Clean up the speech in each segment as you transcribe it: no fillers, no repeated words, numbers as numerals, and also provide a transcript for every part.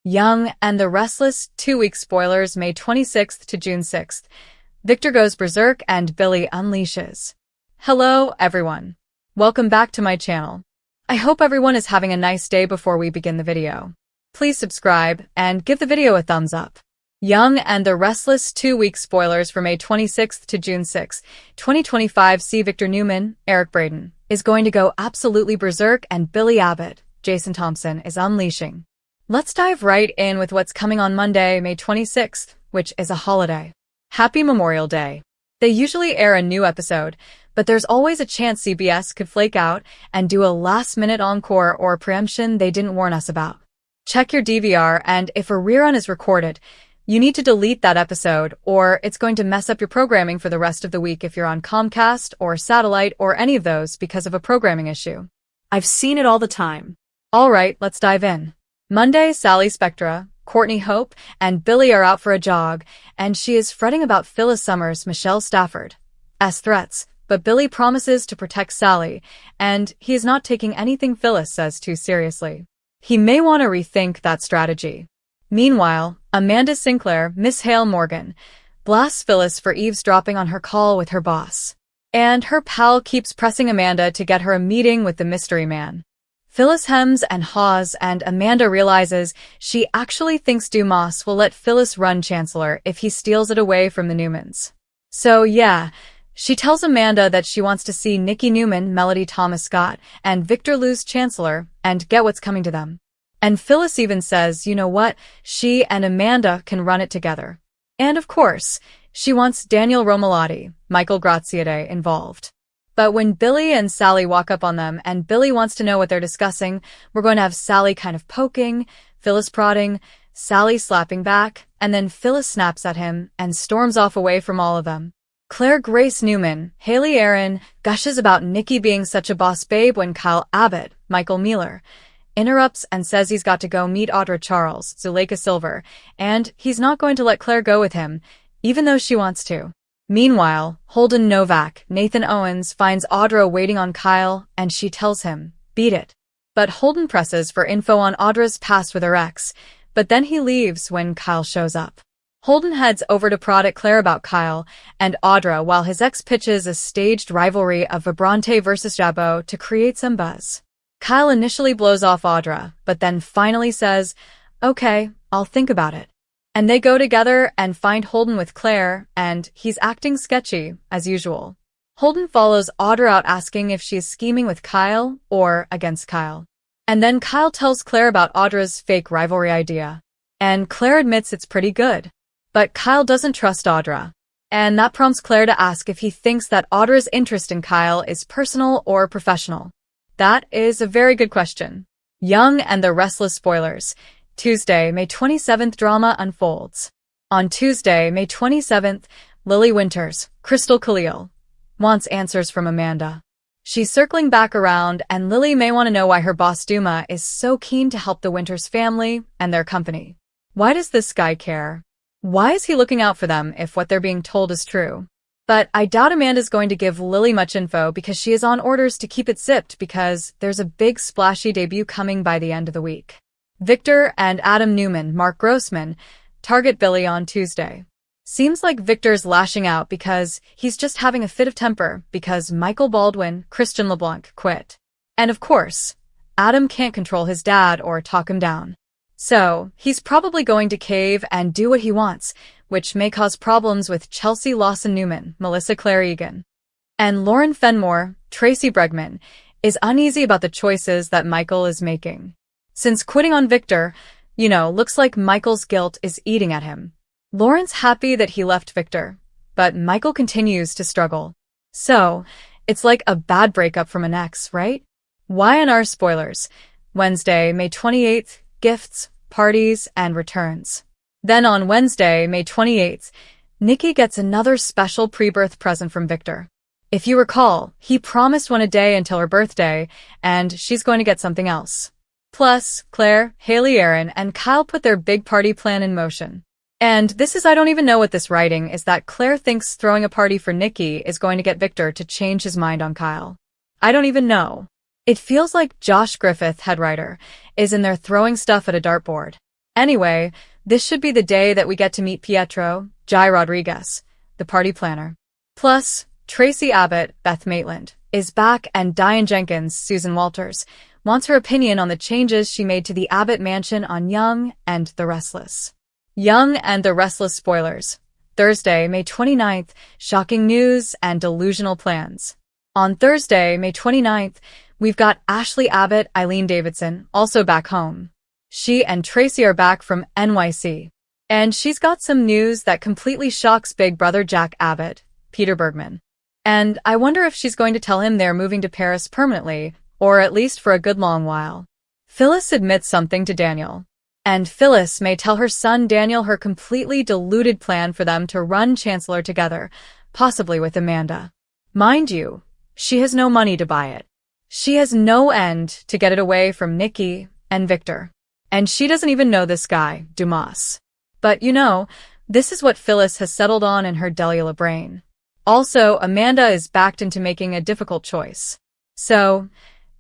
Young and the Restless 2-week spoilers May 26th to June 6th. Victor goes berserk and Billy unleashes. Hello, everyone. Welcome back to my channel. I hope everyone is having a nice day before we begin the video. Please subscribe and give the video a thumbs up. Young and the Restless 2-week spoilers for May 26th to June 6th, 2025 see Victor Newman, Eric Braeden, is going to go absolutely berserk and Billy Abbott, Jason Thompson, is unleashing. Let's dive right in with what's coming on Monday, May 26th, which is a holiday. Happy Memorial Day. They usually air a new episode, but there's always a chance CBS could flake out and do a last-minute encore or preemption they didn't warn us about. Check your DVR, and if a rerun is recorded, you need to delete that episode, or it's going to mess up your programming for the rest of the week if you're on Comcast or satellite or any of those because of a programming issue. I've seen it all the time. All right, let's dive in. Monday, Sally Spectra, Courtney Hope, and Billy are out for a jog, and she is fretting about Phyllis Summers' Michelle Stafford's threats, but Billy promises to protect Sally, and he is not taking anything Phyllis says too seriously. He may want to rethink that strategy. Meanwhile, Amanda Sinclair, Miss Hale Morgan, blasts Phyllis for eavesdropping on her call with her boss. And her pal keeps pressing Amanda to get her a meeting with the mystery man. Phyllis hems and haws, and Amanda realizes she actually thinks Dumas will let Phyllis run Chancellor if he steals it away from the Newmans. So yeah, she tells Amanda that she wants to see Nikki Newman, Melody Thomas Scott, and Victor lose Chancellor and get what's coming to them. And Phyllis even says, you know what, she and Amanda can run it together. And of course, she wants Daniel Romalotti, Michael Graziadei, involved. But when Billy and Sally walk up on them and Billy wants to know what they're discussing, we're going to have Sally kind of poking, Phyllis prodding, Sally slapping back, and then Phyllis snaps at him and storms off away from all of them. Claire Grace Newman, Haley Aaron, gushes about Nikki being such a boss babe when Kyle Abbott, Michael Mealer, interrupts and says he's got to go meet Audra Charles, Zuleika Silver, and he's not going to let Claire go with him, even though she wants to. Meanwhile, Holden Novak, Nathan Owens, finds Audra waiting on Kyle, and she tells him, beat it. But Holden presses for info on Audra's past with her ex, but then he leaves when Kyle shows up. Holden heads over to prod at Claire about Kyle and Audra while his ex pitches a staged rivalry of Vibrante versus Jabot to create some buzz. Kyle initially blows off Audra, but then finally says, okay, I'll think about it. And they go together and find Holden with Claire, and he's acting sketchy, as usual. Holden follows Audra out asking if she is scheming with Kyle or against Kyle. And then Kyle tells Claire about Audra's fake rivalry idea. And Claire admits it's pretty good. But Kyle doesn't trust Audra. And that prompts Claire to ask if he thinks that Audra's interest in Kyle is personal or professional. That is a very good question. Young and the Restless spoilers. Tuesday, May 27th drama unfolds. On Tuesday, May 27th, Lily Winters, Crystal Khalil, wants answers from Amanda. She's circling back around, and Lily may want to know why her boss Duma is so keen to help the Winters family and their company. Why does this guy care? Why is he looking out for them if what they're being told is true? But I doubt Amanda's going to give Lily much info because she is on orders to keep it zipped because there's a big splashy debut coming by the end of the week. Victor and Adam Newman, Mark Grossman, target Billy on Tuesday. Seems like Victor's lashing out because he's just having a fit of temper because Michael Baldwin, Christian LeBlanc, quit. And of course, Adam can't control his dad or talk him down. So, he's probably going to cave and do what he wants, which may cause problems with Chelsea Lawson Newman, Melissa Claire Egan. And Lauren Fenmore, Tracy Bregman, is uneasy about the choices that Michael is making. Since quitting on Victor, looks like Michael's guilt is eating at him. Lauren's happy that he left Victor, but Michael continues to struggle. So, it's like a bad breakup from an ex, right? Y&R spoilers. Wednesday, May 28th, gifts, parties, and returns. Then on Wednesday, May 28th, Nikki gets another special pre-birth present from Victor. If you recall, he promised one a day until her birthday, and she's going to get something else. Plus, Claire, Haley Aaron, and Kyle put their big party plan in motion. And this is I don't even know what this writing is that Claire thinks throwing a party for Nikki is going to get Victor to change his mind on Kyle. I don't even know. It feels like Josh Griffith, head writer, is in there throwing stuff at a dartboard. Anyway, this should be the day that we get to meet Pietro, Jai Rodriguez, the party planner. Plus, Tracy Abbott, Beth Maitland, is back, and Diane Jenkins, Susan Walters, wants her opinion on the changes she made to the Abbott mansion on Young and the Restless. Young and the Restless spoilers. Thursday, May 29th, shocking news and delusional plans. On Thursday, May 29th, we've got Ashley Abbott, Eileen Davidson, also back home. She and Tracy are back from NYC. And she's got some news that completely shocks Big Brother Jack Abbott, Peter Bergman. And I wonder if she's going to tell him they're moving to Paris permanently, or at least for a good long while. Phyllis admits something to Daniel. And Phyllis may tell her son Daniel her completely deluded plan for them to run Chancellor together, possibly with Amanda. Mind you, she has no money to buy it. She has no end to get it away from Nikki and Victor. And she doesn't even know this guy, Dumas. But you know, this is what Phyllis has settled on in her Delula brain. Also, Amanda is backed into making a difficult choice. So,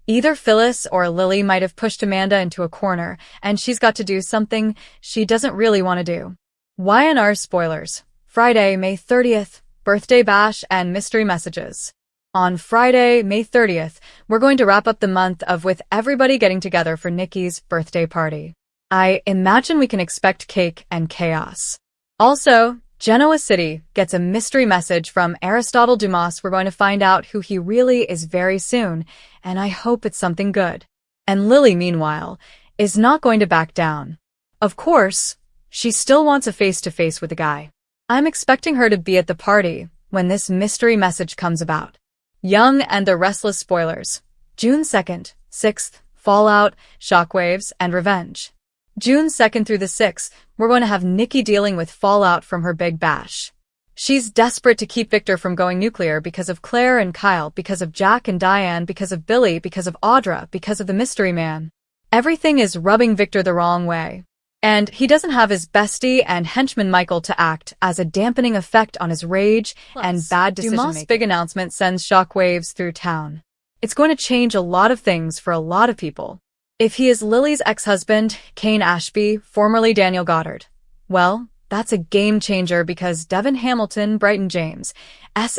either Phyllis or Lily might have pushed Amanda into a corner, and she's got to do something she doesn't really want to do. Y&R spoilers. Friday, May 30th, birthday bash and mystery messages. On Friday, May 30th, we're going to wrap up the month of with everybody getting together for Nikki's birthday party. I imagine we can expect cake and chaos. Also, Genoa City gets a mystery message from Aristotle Dumas. We're going to find out who he really is very soon, and I hope it's something good. And Lily, meanwhile, is not going to back down. Of course, she still wants a face-to-face with the guy. I'm expecting her to be at the party when this mystery message comes about. Young and the Restless spoilers. June 2nd, 6th, Fallout, Shockwaves, and Revenge. June 2nd through the 6th, we're going to have Nikki dealing with fallout from her big bash. She's desperate to keep Victor from going nuclear because of Claire and Kyle, because of Jack and Diane, because of Billy, because of Audra, because of the mystery man. Everything is rubbing Victor the wrong way. And he doesn't have his bestie and henchman Michael to act as a dampening effect on his rage and bad decision-making. Dumas' big announcement sends shockwaves through town. It's going to change a lot of things for a lot of people. If he is Lily's ex-husband, Kane Ashby, formerly Daniel Goddard, well, that's a game changer because Devin Hamilton, Brighton James,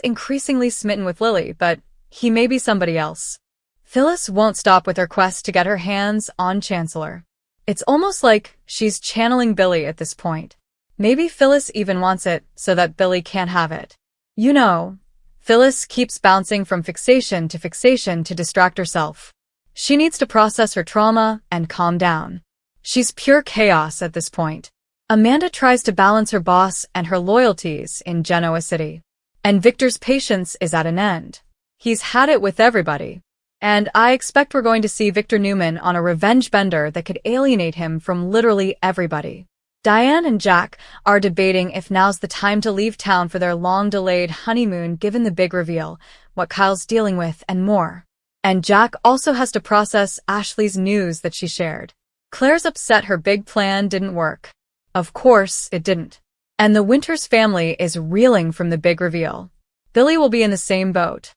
increasingly smitten with Lily, but he may be somebody else. Phyllis won't stop with her quest to get her hands on Chancellor. It's almost like she's channeling Billy at this point. Maybe Phyllis even wants it so that Billy can't have it. You know, Phyllis keeps bouncing from fixation to distract herself. She needs to process her trauma and calm down. She's pure chaos at this point. Amanda tries to balance her boss and her loyalties in Genoa City. And Victor's patience is at an end. He's had it with everybody. And I expect we're going to see Victor Newman on a revenge bender that could alienate him from literally everybody. Diane and Jack are debating if now's the time to leave town for their long-delayed honeymoon given the big reveal, what Kyle's dealing with, and more. And Jack also has to process Ashley's news that she shared. Claire's upset her big plan didn't work. Of course, it didn't. And the Winters family is reeling from the big reveal. Billy will be in the same boat.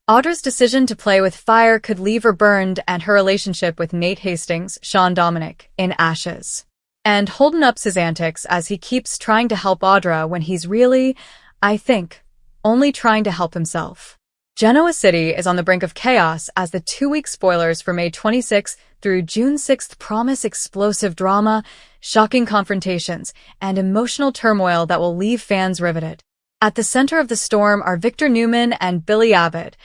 Audra's decision to play with fire could leave her burned and her relationship with Nate Hastings, Sean Dominic, in ashes. And Holden ups his antics as he keeps trying to help Audra when he's really, I think, only trying to help himself. Genoa City is on the brink of chaos as the 2-week spoilers for May 26th through June 6th promise explosive drama, shocking confrontations, and emotional turmoil that will leave fans riveted. At the center of the storm are Victor Newman and Billy Abbott,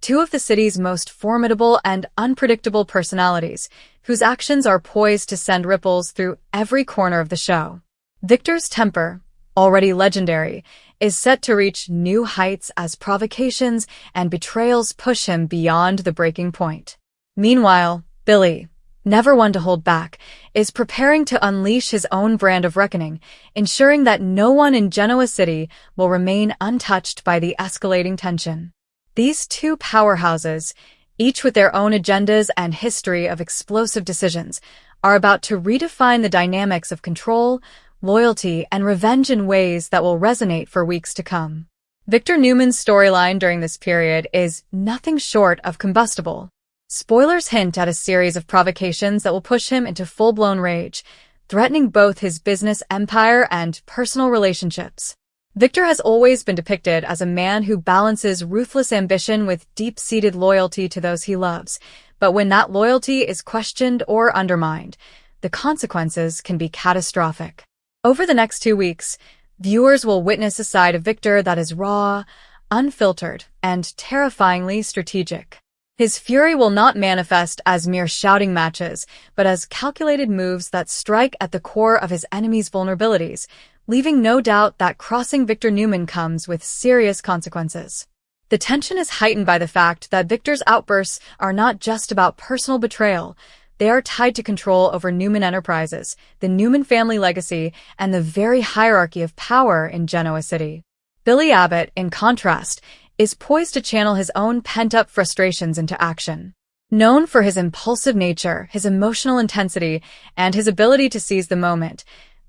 two of the city's most formidable and unpredictable personalities, whose actions are poised to send ripples through every corner of the show. Victor's temper, already legendary, is set to reach new heights as provocations and betrayals push him beyond the breaking point. Meanwhile, Billy, never one to hold back, is preparing to unleash his own brand of reckoning, ensuring that no one in Genoa City will remain untouched by the escalating tension. These two powerhouses, each with their own agendas and history of explosive decisions, are about to redefine the dynamics of control, loyalty, and revenge in ways that will resonate for weeks to come. Victor Newman's storyline during this period is nothing short of combustible. Spoilers hint at a series of provocations that will push him into full-blown rage, threatening both his business empire and personal relationships. Victor has always been depicted as a man who balances ruthless ambition with deep-seated loyalty to those he loves, but when that loyalty is questioned or undermined, the consequences can be catastrophic. Over the next 2 weeks, viewers will witness a side of Victor that is raw, unfiltered, and terrifyingly strategic. His fury will not manifest as mere shouting matches, but as calculated moves that strike at the core of his enemy's vulnerabilities, leaving no doubt that crossing Victor Newman comes with serious consequences. The tension is heightened by the fact that Victor's outbursts are not just about personal betrayal. They are tied to control over Newman Enterprises, the Newman family legacy, and the very hierarchy of power in Genoa City. Billy Abbott, in contrast, is poised to channel his own pent-up frustrations into action. Known for his impulsive nature, his emotional intensity, and his ability to seize the moment,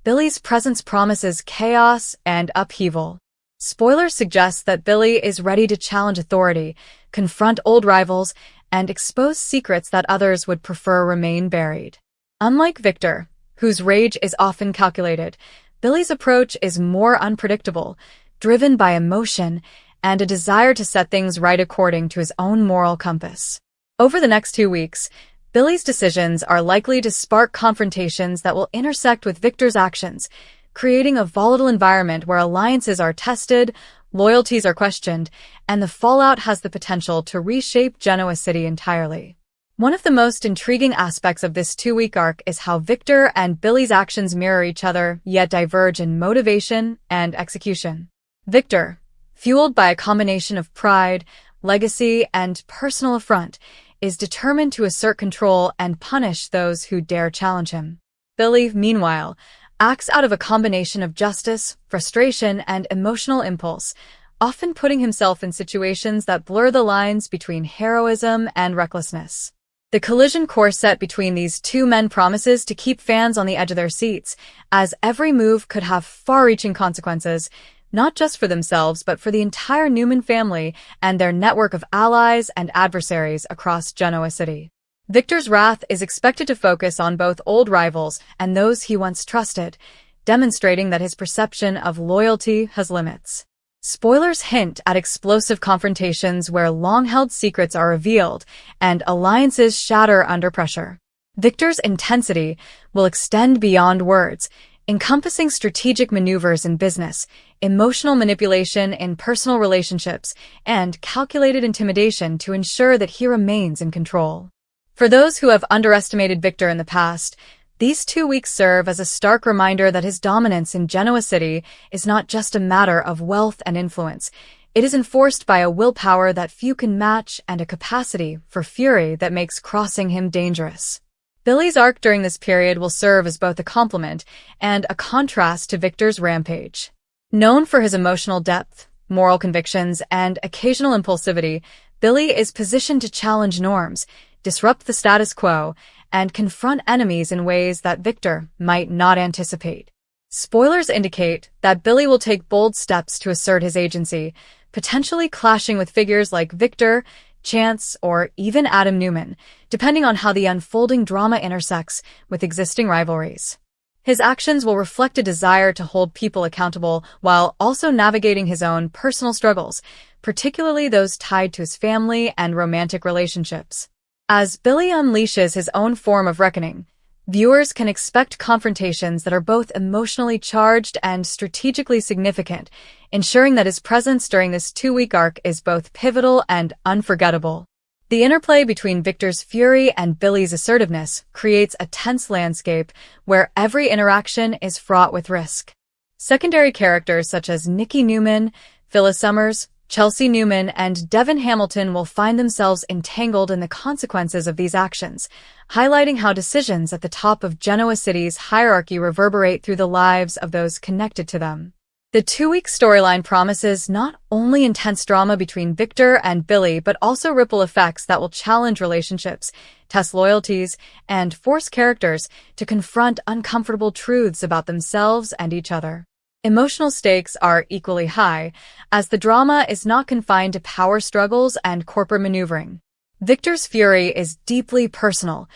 Billy's presence promises chaos and upheaval. Spoilers suggest that Billy is ready to challenge authority, confront old rivals, and expose secrets that others would prefer remain buried. Unlike Victor, whose rage is often calculated, Billy's approach is more unpredictable, driven by emotion and a desire to set things right according to his own moral compass. Over the next 2 weeks, Billy's decisions are likely to spark confrontations that will intersect with Victor's actions, creating a volatile environment where alliances are tested, loyalties are questioned, and the fallout has the potential to reshape Genoa City entirely. One of the most intriguing aspects of this 2-week arc is how Victor and Billy's actions mirror each other, yet diverge in motivation and execution. Victor, fueled by a combination of pride, legacy, and personal affront, is determined to assert control and punish those who dare challenge him. Billy, meanwhile, acts out of a combination of justice, frustration, and emotional impulse, often putting himself in situations that blur the lines between heroism and recklessness. The collision course set between these two men promises to keep fans on the edge of their seats, as every move could have far-reaching consequences, not just for themselves but for the entire Newman family and their network of allies and adversaries across Genoa City. Victor's wrath is expected to focus on both old rivals and those he once trusted, demonstrating that his perception of loyalty has limits. Spoilers hint at explosive confrontations where long-held secrets are revealed and alliances shatter under pressure. Victor's intensity will extend beyond words, encompassing strategic maneuvers in business, emotional manipulation in personal relationships, and calculated intimidation to ensure that he remains in control. For those who have underestimated Victor in the past, these 2 weeks serve as a stark reminder that his dominance in Genoa City is not just a matter of wealth and influence. It is enforced by a willpower that few can match and a capacity for fury that makes crossing him dangerous. Billy's arc during this period will serve as both a complement and a contrast to Victor's rampage. Known for his emotional depth, moral convictions, and occasional impulsivity, Billy is positioned to challenge norms, disrupt the status quo, and confront enemies in ways that Victor might not anticipate. Spoilers indicate that Billy will take bold steps to assert his agency, potentially clashing with figures like Victor, Chance, or even Adam Newman, depending on how the unfolding drama intersects with existing rivalries. His actions will reflect a desire to hold people accountable while also navigating his own personal struggles, particularly those tied to his family and romantic relationships. As Billy unleashes his own form of reckoning, viewers can expect confrontations that are both emotionally charged and strategically significant, ensuring that his presence during this 2-week arc is both pivotal and unforgettable. The interplay between Victor's fury and Billy's assertiveness creates a tense landscape where every interaction is fraught with risk. Secondary characters such as Nikki Newman, Phyllis Summers, Chelsea Newman, and Devin Hamilton will find themselves entangled in the consequences of these actions, highlighting how decisions at the top of Genoa City's hierarchy reverberate through the lives of those connected to them. The 2-week storyline promises not only intense drama between Victor and Billy, but also ripple effects that will challenge relationships, test loyalties, and force characters to confront uncomfortable truths about themselves and each other. Emotional stakes are equally high, as the drama is not confined to power struggles and corporate maneuvering. Victor's fury is deeply personal,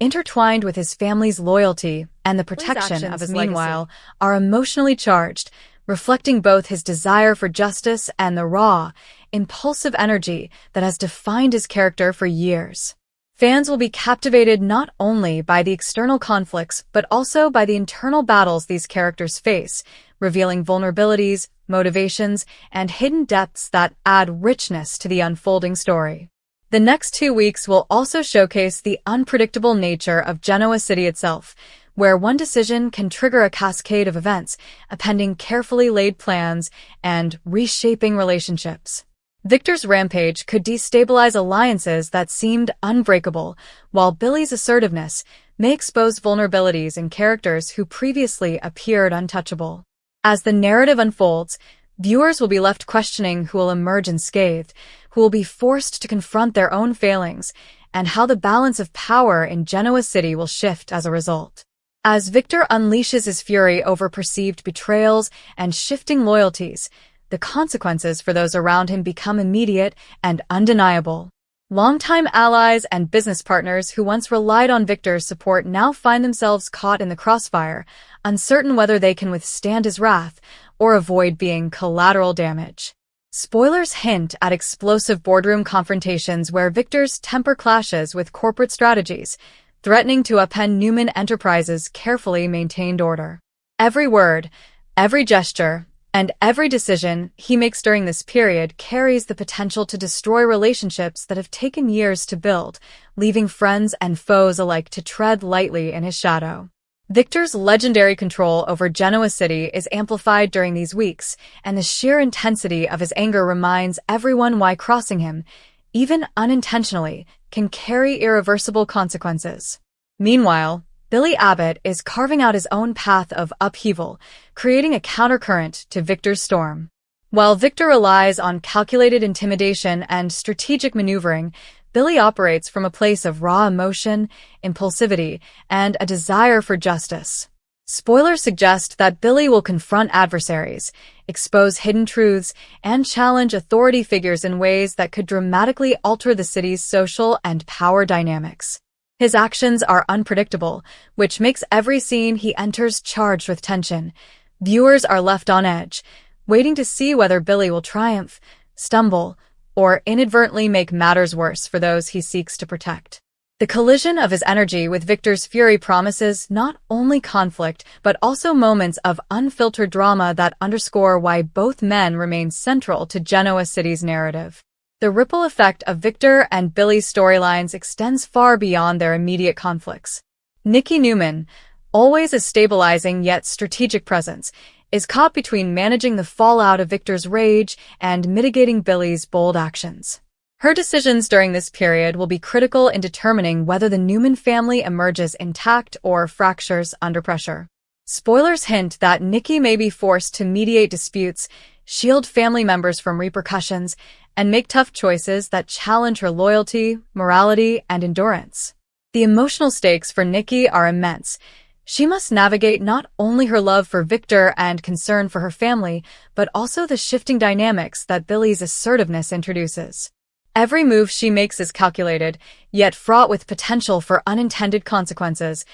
intertwined with his family's loyalty and the protection of his meanwhile, are emotionally charged, reflecting both his desire for justice and the raw, impulsive energy that has defined his character for years. Fans will be captivated not only by the external conflicts but also by the internal battles these characters face, revealing vulnerabilities, motivations, and hidden depths that add richness to the unfolding story. The next 2 weeks will also showcase the unpredictable nature of Genoa City itself, where one decision can trigger a cascade of events, appending carefully laid plans and reshaping relationships. Victor's rampage could destabilize alliances that seemed unbreakable, while Billy's assertiveness may expose vulnerabilities in characters who previously appeared untouchable. As the narrative unfolds, viewers will be left questioning who will emerge unscathed, who will be forced to confront their own failings, and how the balance of power in Genoa City will shift as a result. As Victor unleashes his fury over perceived betrayals and shifting loyalties, the consequences for those around him become immediate and undeniable. Longtime allies and business partners who once relied on Victor's support now find themselves caught in the crossfire, uncertain whether they can withstand his wrath or avoid being collateral damage. Spoilers hint at explosive boardroom confrontations where Victor's temper clashes with corporate strategies, threatening to upend Newman Enterprises' carefully maintained order. Every word, every gesture, and every decision he makes during this period carries the potential to destroy relationships that have taken years to build, leaving friends and foes alike to tread lightly in his shadow. Victor's legendary control over Genoa City is amplified during these weeks, and the sheer intensity of his anger reminds everyone why crossing him, even unintentionally, can carry irreversible consequences. Meanwhile, Billy Abbott is carving out his own path of upheaval, creating a countercurrent to Victor's storm. While Victor relies on calculated intimidation and strategic maneuvering, Billy operates from a place of raw emotion, impulsivity, and a desire for justice. Spoilers suggest that Billy will confront adversaries, expose hidden truths, and challenge authority figures in ways that could dramatically alter the city's social and power dynamics. His actions are unpredictable, which makes every scene he enters charged with tension. Viewers are left on edge, waiting to see whether Billy will triumph, stumble, or inadvertently make matters worse for those he seeks to protect. The collision of his energy with Victor's fury promises not only conflict but also moments of unfiltered drama that underscore why both men remain central to Genoa City's narrative. The ripple effect of Victor and Billy's storylines extends far beyond their immediate conflicts. Nikki Newman, always a stabilizing yet strategic presence, is caught between managing the fallout of Victor's rage and mitigating Billy's bold actions. Her decisions during this period will be critical in determining whether the Newman family emerges intact or fractures under pressure. Spoilers hint that Nikki may be forced to mediate disputes, shield family members from repercussions, and make tough choices that challenge her loyalty, morality, and endurance. The emotional stakes for Nikki are immense. She must navigate not only her love for Victor and concern for her family, but also the shifting dynamics that Billy's assertiveness introduces. Every move she makes is calculated, yet fraught with potential for unintended consequences,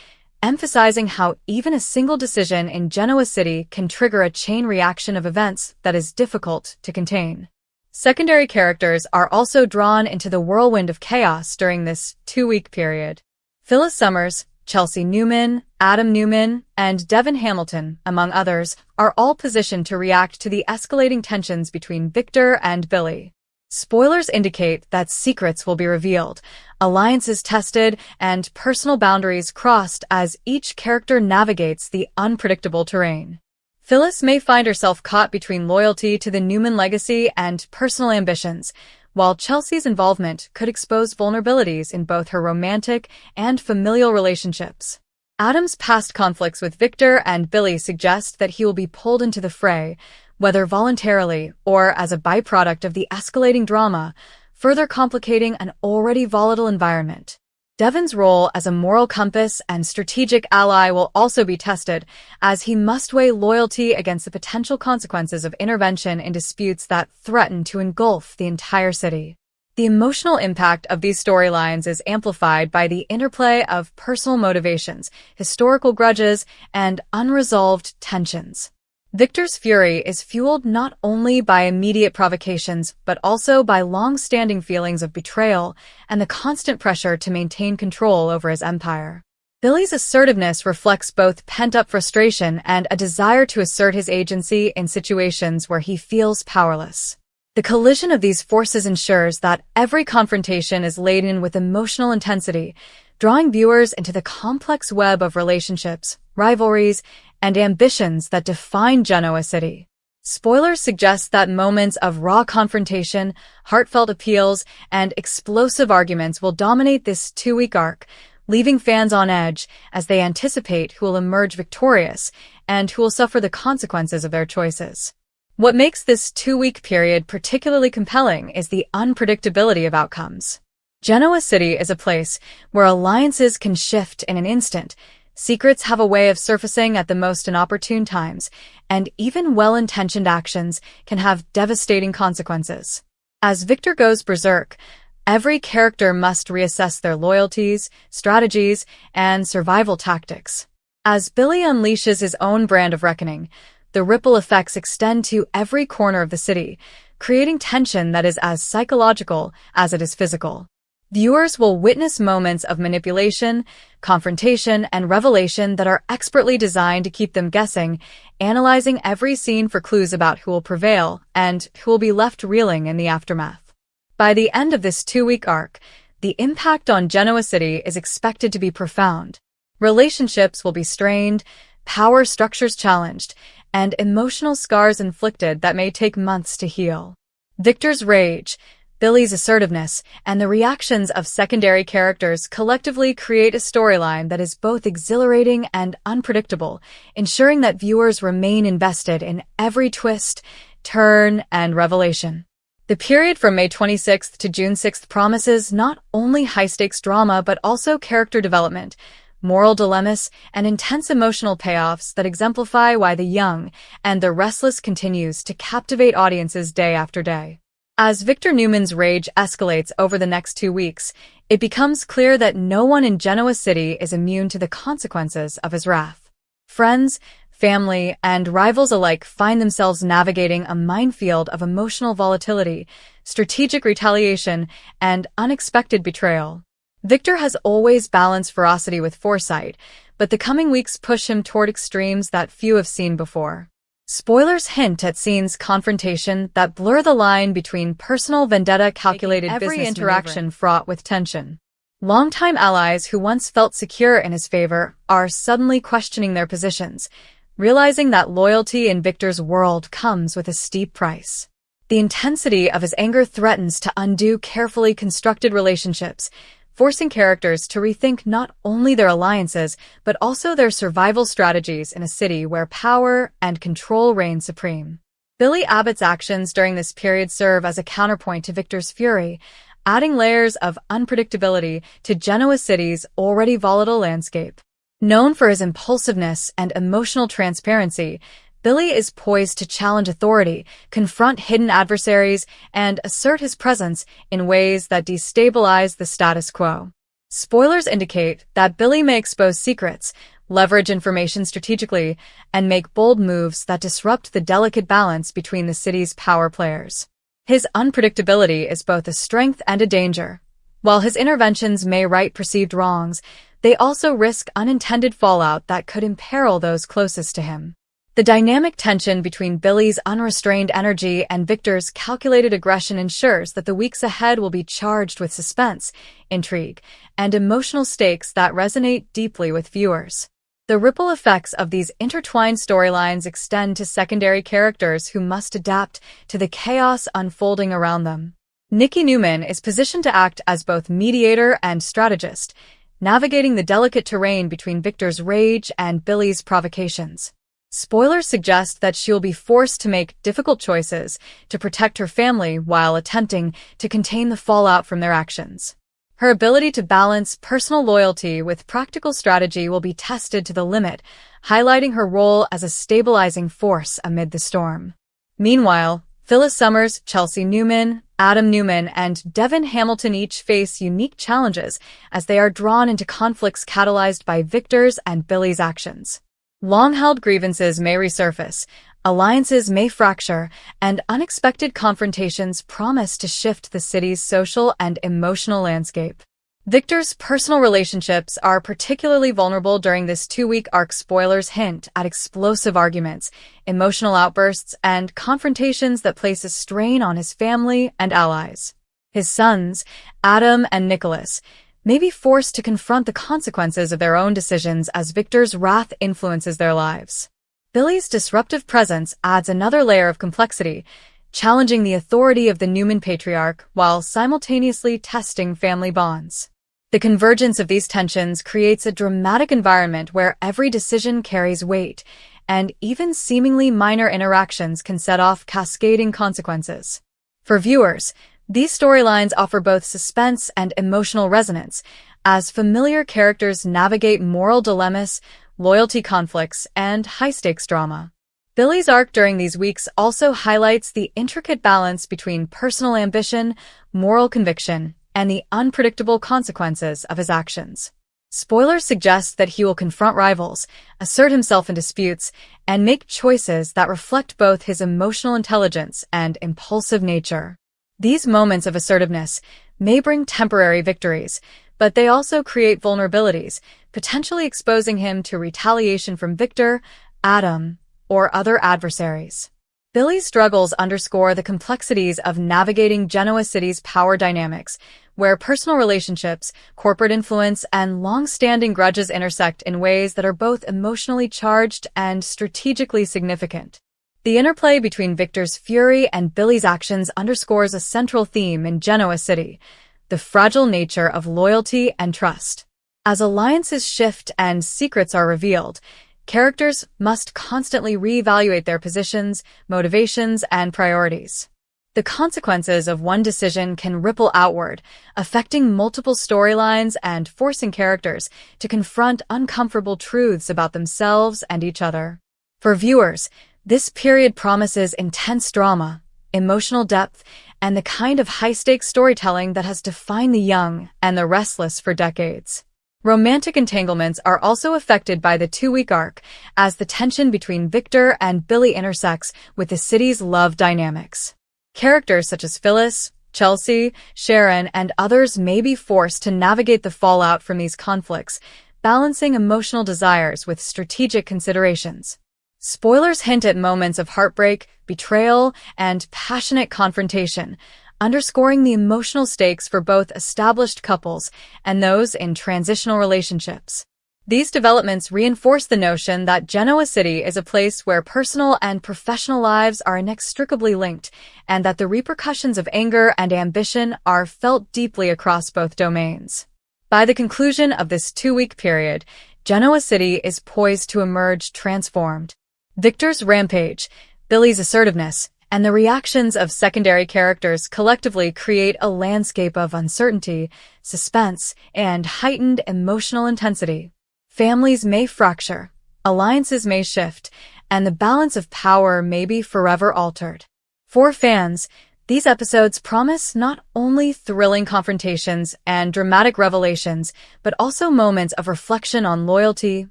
emphasizing how even a single decision in Genoa City can trigger a chain reaction of events that is difficult to contain. Secondary characters are also drawn into the whirlwind of chaos during this 2-week period. Phyllis Summers, Chelsea Newman, Adam Newman, and Devin Hamilton, among others, are all positioned to react to the escalating tensions between Victor and Billy. Spoilers indicate that secrets will be revealed, alliances tested, and personal boundaries crossed as each character navigates the unpredictable terrain. Phyllis may find herself caught between loyalty to the Newman legacy and personal ambitions, while Chelsea's involvement could expose vulnerabilities in both her romantic and familial relationships. Adam's past conflicts with Victor and Billy suggest that he will be pulled into the fray, whether voluntarily or as a byproduct of the escalating drama, further complicating an already volatile environment. Devin's role as a moral compass and strategic ally will also be tested, as he must weigh loyalty against the potential consequences of intervention in disputes that threaten to engulf the entire city. The emotional impact of these storylines is amplified by the interplay of personal motivations, historical grudges, and unresolved tensions. Victor's fury is fueled not only by immediate provocations, but also by long-standing feelings of betrayal and the constant pressure to maintain control over his empire. Billy's assertiveness reflects both pent-up frustration and a desire to assert his agency in situations where he feels powerless. The collision of these forces ensures that every confrontation is laden with emotional intensity, drawing viewers into the complex web of relationships, rivalries, and ambitions that define Genoa City. Spoilers suggest that moments of raw confrontation, heartfelt appeals, and explosive arguments will dominate this two-week arc, leaving fans on edge as they anticipate who will emerge victorious and who will suffer the consequences of their choices. What makes this two-week period particularly compelling is the unpredictability of outcomes. Genoa City is a place where alliances can shift in an instant, secrets have a way of surfacing at the most inopportune times, and even well-intentioned actions can have devastating consequences. As Victor goes berserk, every character must reassess their loyalties, strategies, and survival tactics. As Billy unleashes his own brand of reckoning, the ripple effects extend to every corner of the city, creating tension that is as psychological as it is physical. Viewers will witness moments of manipulation, confrontation, and revelation that are expertly designed to keep them guessing, analyzing every scene for clues about who will prevail and who will be left reeling in the aftermath. By the end of this two-week arc, the impact on Genoa City is expected to be profound. Relationships will be strained, power structures challenged, and emotional scars inflicted that may take months to heal. Victor's rage, Billy's assertiveness, and the reactions of secondary characters collectively create a storyline that is both exhilarating and unpredictable, ensuring that viewers remain invested in every twist, turn, and revelation. The period from May 26th to June 6th promises not only high-stakes drama but also character development, moral dilemmas, and intense emotional payoffs that exemplify why The Young and the Restless continues to captivate audiences day after day. As Victor Newman's rage escalates over the next 2 weeks, it becomes clear that no one in Genoa City is immune to the consequences of his wrath. Friends, family, and rivals alike find themselves navigating a minefield of emotional volatility, strategic retaliation, and unexpected betrayal. Victor has always balanced ferocity with foresight, but the coming weeks push him toward extremes that few have seen before. Spoilers hint at scenes confrontation that blur the line between personal vendetta calculated every interaction fraught with tension. Longtime allies who once felt secure in his favor are suddenly questioning their positions, realizing that loyalty in Victor's world comes with a steep price. The intensity of his anger threatens to undo carefully constructed relationships, forcing characters to rethink not only their alliances, but also their survival strategies in a city where power and control reign supreme. Billy Abbott's actions during this period serve as a counterpoint to Victor's fury, adding layers of unpredictability to Genoa City's already volatile landscape. Known for his impulsiveness and emotional transparency, Billy is poised to challenge authority, confront hidden adversaries, and assert his presence in ways that destabilize the status quo. Spoilers indicate that Billy may expose secrets, leverage information strategically, and make bold moves that disrupt the delicate balance between the city's power players. His unpredictability is both a strength and a danger. While his interventions may right perceived wrongs, they also risk unintended fallout that could imperil those closest to him. The dynamic tension between Billy's unrestrained energy and Victor's calculated aggression ensures that the weeks ahead will be charged with suspense, intrigue, and emotional stakes that resonate deeply with viewers. The ripple effects of these intertwined storylines extend to secondary characters who must adapt to the chaos unfolding around them. Nikki Newman is positioned to act as both mediator and strategist, navigating the delicate terrain between Victor's rage and Billy's provocations. Spoilers suggest that she will be forced to make difficult choices to protect her family while attempting to contain the fallout from their actions. Her ability to balance personal loyalty with practical strategy will be tested to the limit, highlighting her role as a stabilizing force amid the storm. Meanwhile, Phyllis Summers, Chelsea Newman, Adam Newman, and Devin Hamilton each face unique challenges as they are drawn into conflicts catalyzed by Victor's and Billy's actions. Long-held grievances may resurface, alliances may fracture, and unexpected confrontations promise to shift the city's social and emotional landscape. Victor's personal relationships are particularly vulnerable during this two-week arc. Spoilers hint at explosive arguments, emotional outbursts, and confrontations that place a strain on his family and allies. His sons, Adam and Nicholas, may be forced to confront the consequences of their own decisions as Victor's wrath influences their lives. Billy's disruptive presence adds another layer of complexity, challenging the authority of the Newman patriarch while simultaneously testing family bonds. The convergence of these tensions creates a dramatic environment where every decision carries weight, and even seemingly minor interactions can set off cascading consequences. For viewers, these storylines offer both suspense and emotional resonance, as familiar characters navigate moral dilemmas, loyalty conflicts, and high-stakes drama. Billy's arc during these weeks also highlights the intricate balance between personal ambition, moral conviction, and the unpredictable consequences of his actions. Spoilers suggest that he will confront rivals, assert himself in disputes, and make choices that reflect both his emotional intelligence and impulsive nature. These moments of assertiveness may bring temporary victories, but they also create vulnerabilities, potentially exposing him to retaliation from Victor, Adam, or other adversaries. Billy's struggles underscore the complexities of navigating Genoa City's power dynamics, where personal relationships, corporate influence, and long-standing grudges intersect in ways that are both emotionally charged and strategically significant. The interplay between Victor's fury and Billy's actions underscores a central theme in Genoa City: the fragile nature of loyalty and trust. As alliances shift and secrets are revealed, characters must constantly reevaluate their positions, motivations, and priorities. The consequences of one decision can ripple outward, affecting multiple storylines and forcing characters to confront uncomfortable truths about themselves and each other. For viewers, this period promises intense drama, emotional depth, and the kind of high-stakes storytelling that has defined the young and the restless for decades. Romantic entanglements are also affected by the two-week arc, as the tension between Victor and Billy intersects with the city's love dynamics. Characters such as Phyllis, Chelsea, Sharon, and others may be forced to navigate the fallout from these conflicts, balancing emotional desires with strategic considerations. Spoilers hint at moments of heartbreak, betrayal, and passionate confrontation, underscoring the emotional stakes for both established couples and those in transitional relationships. These developments reinforce the notion that Genoa City is a place where personal and professional lives are inextricably linked, and that the repercussions of anger and ambition are felt deeply across both domains. By the conclusion of this two-week period, Genoa City is poised to emerge transformed. Victor's rampage, Billy's assertiveness, and the reactions of secondary characters collectively create a landscape of uncertainty, suspense, and heightened emotional intensity. Families may fracture, alliances may shift, and the balance of power may be forever altered. For fans, these episodes promise not only thrilling confrontations and dramatic revelations, but also moments of reflection on loyalty,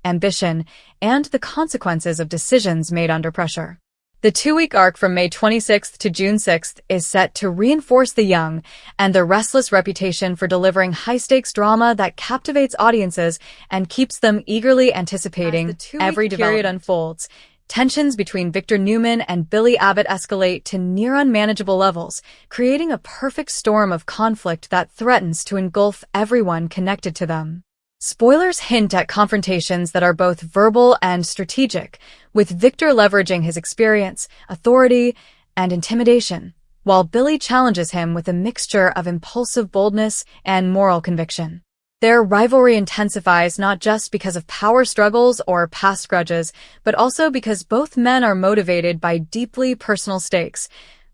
ambition, and the consequences of decisions made under pressure. The two-week arc from May 26th to June 6th is set to reinforce the young and the restless reputation for delivering high-stakes drama that captivates audiences and keeps them eagerly anticipating every period unfolds. Tensions between Victor Newman and Billy Abbott escalate to near unmanageable levels, creating a perfect storm of conflict that threatens to engulf everyone connected to them. Spoilers hint at confrontations that are both verbal and strategic, with Victor leveraging his experience, authority, and intimidation, while Billy challenges him with a mixture of impulsive boldness and moral conviction. Their rivalry intensifies not just because of power struggles or past grudges, but also because both men are motivated by deeply personal stakes.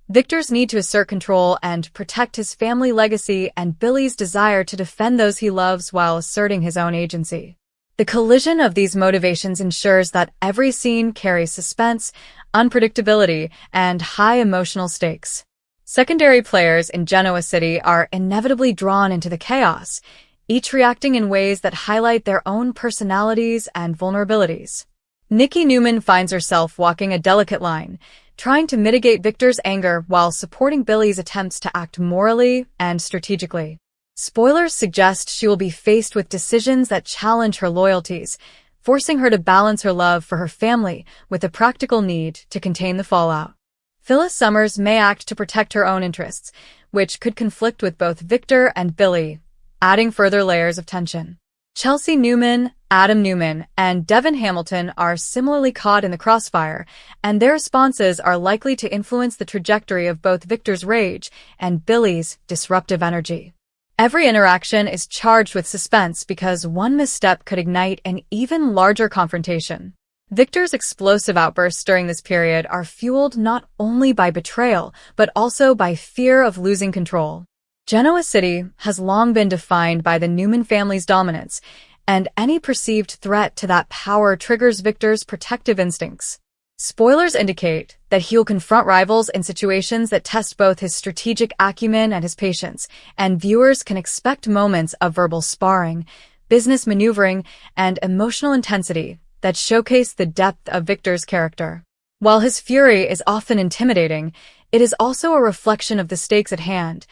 Victor's need to assert control and protect his family legacy, and Billy's desire to defend those he loves while asserting his own agency. The collision of these motivations ensures that every scene carries suspense, unpredictability, and high emotional stakes. Secondary players in Genoa City are inevitably drawn into the chaos, each reacting in ways that highlight their own personalities and vulnerabilities. Nikki Newman finds herself walking a delicate line, trying to mitigate Victor's anger while supporting Billy's attempts to act morally and strategically. Spoilers suggest she will be faced with decisions that challenge her loyalties, forcing her to balance her love for her family with a practical need to contain the fallout. Phyllis Summers may act to protect her own interests, which could conflict with both Victor and Billy, adding further layers of tension. Chelsea Newman, Adam Newman, and Devin Hamilton are similarly caught in the crossfire, and their responses are likely to influence the trajectory of both Victor's rage and Billy's disruptive energy. Every interaction is charged with suspense because one misstep could ignite an even larger confrontation. Victor's explosive outbursts during this period are fueled not only by betrayal, but also by fear of losing control. Genoa City has long been defined by the Newman family's dominance, and any perceived threat to that power triggers Victor's protective instincts. Spoilers indicate that he'll confront rivals in situations that test both his strategic acumen and his patience, and viewers can expect moments of verbal sparring, business maneuvering, and emotional intensity that showcase the depth of Victor's character. While his fury is often intimidating, it is also a reflection of the stakes at hand.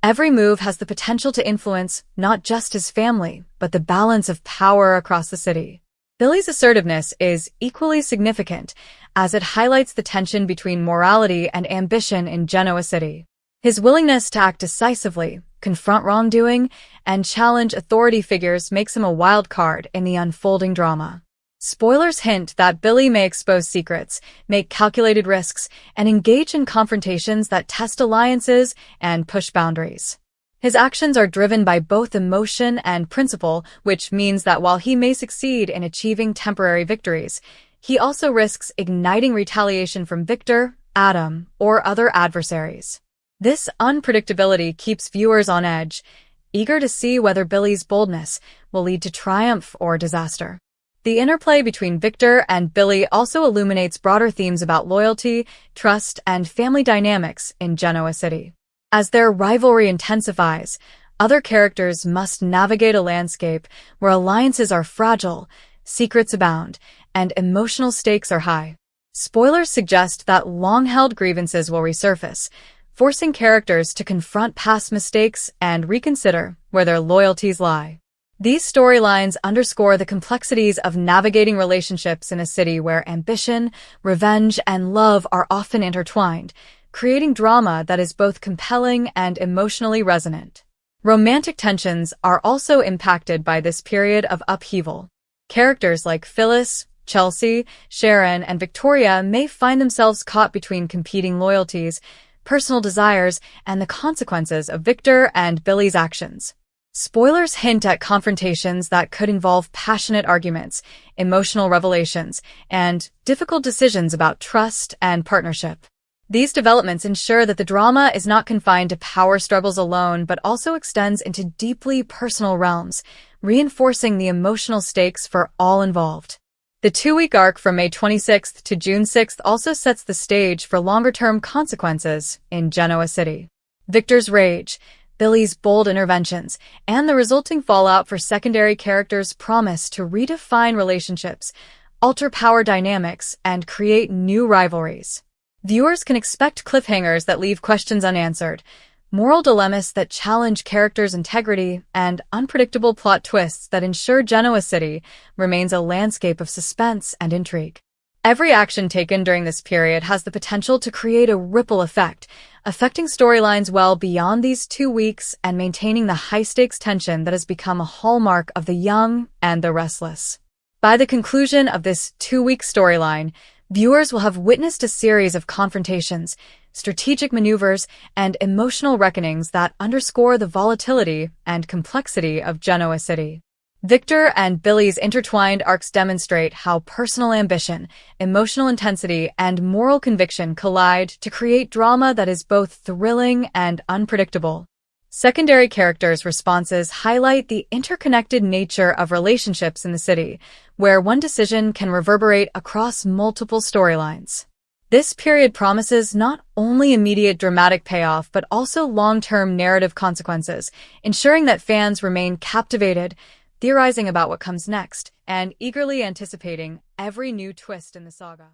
Every move has the potential to influence not just his family, but the balance of power across the city. Billy's assertiveness is equally significant, as it highlights the tension between morality and ambition in Genoa City. His willingness to act decisively, confront wrongdoing, and challenge authority figures makes him a wild card in the unfolding drama. Spoilers hint that Billy may expose secrets, make calculated risks, and engage in confrontations that test alliances and push boundaries. His actions are driven by both emotion and principle, which means that while he may succeed in achieving temporary victories, he also risks igniting retaliation from Victor, Adam, or other adversaries. This unpredictability keeps viewers on edge, eager to see whether Billy's boldness will lead to triumph or disaster. The interplay between Victor and Billy also illuminates broader themes about loyalty, trust, and family dynamics in Genoa City. As their rivalry intensifies, other characters must navigate a landscape where alliances are fragile, secrets abound, and emotional stakes are high. Spoilers suggest that long-held grievances will resurface, forcing characters to confront past mistakes and reconsider where their loyalties lie. These storylines underscore the complexities of navigating relationships in a city where ambition, revenge, and love are often intertwined, creating drama that is both compelling and emotionally resonant. Romantic tensions are also impacted by this period of upheaval. Characters like Phyllis, Chelsea, Sharon, and Victoria may find themselves caught between competing loyalties, personal desires, and the consequences of Victor and Billy's actions. Spoilers hint at confrontations that could involve passionate arguments, emotional revelations, and difficult decisions about trust and partnership. These developments ensure that the drama is not confined to power struggles alone, but also extends into deeply personal realms, reinforcing the emotional stakes for all involved. The 2-week arc from May 26th to June 6th also sets the stage for longer-term consequences in Genoa City. Victor's rage, Billy's bold interventions, and the resulting fallout for secondary characters promise to redefine relationships, alter power dynamics, and create new rivalries. Viewers can expect cliffhangers that leave questions unanswered, moral dilemmas that challenge characters' integrity, and unpredictable plot twists that ensure Genoa City remains a landscape of suspense and intrigue. Every action taken during this period has the potential to create a ripple effect, affecting storylines well beyond these 2 weeks and maintaining the high-stakes tension that has become a hallmark of The Young and the Restless. By the conclusion of this 2-week storyline, viewers will have witnessed a series of confrontations, strategic maneuvers, and emotional reckonings that underscore the volatility and complexity of Genoa City. Victor and Billy's intertwined arcs demonstrate how personal ambition, emotional intensity, and moral conviction collide to create drama that is both thrilling and unpredictable. Secondary characters' responses highlight the interconnected nature of relationships in the city, where one decision can reverberate across multiple storylines. This period promises not only immediate dramatic payoff but also long-term narrative consequences, ensuring that fans remain captivated, theorizing about what comes next, and eagerly anticipating every new twist in the saga.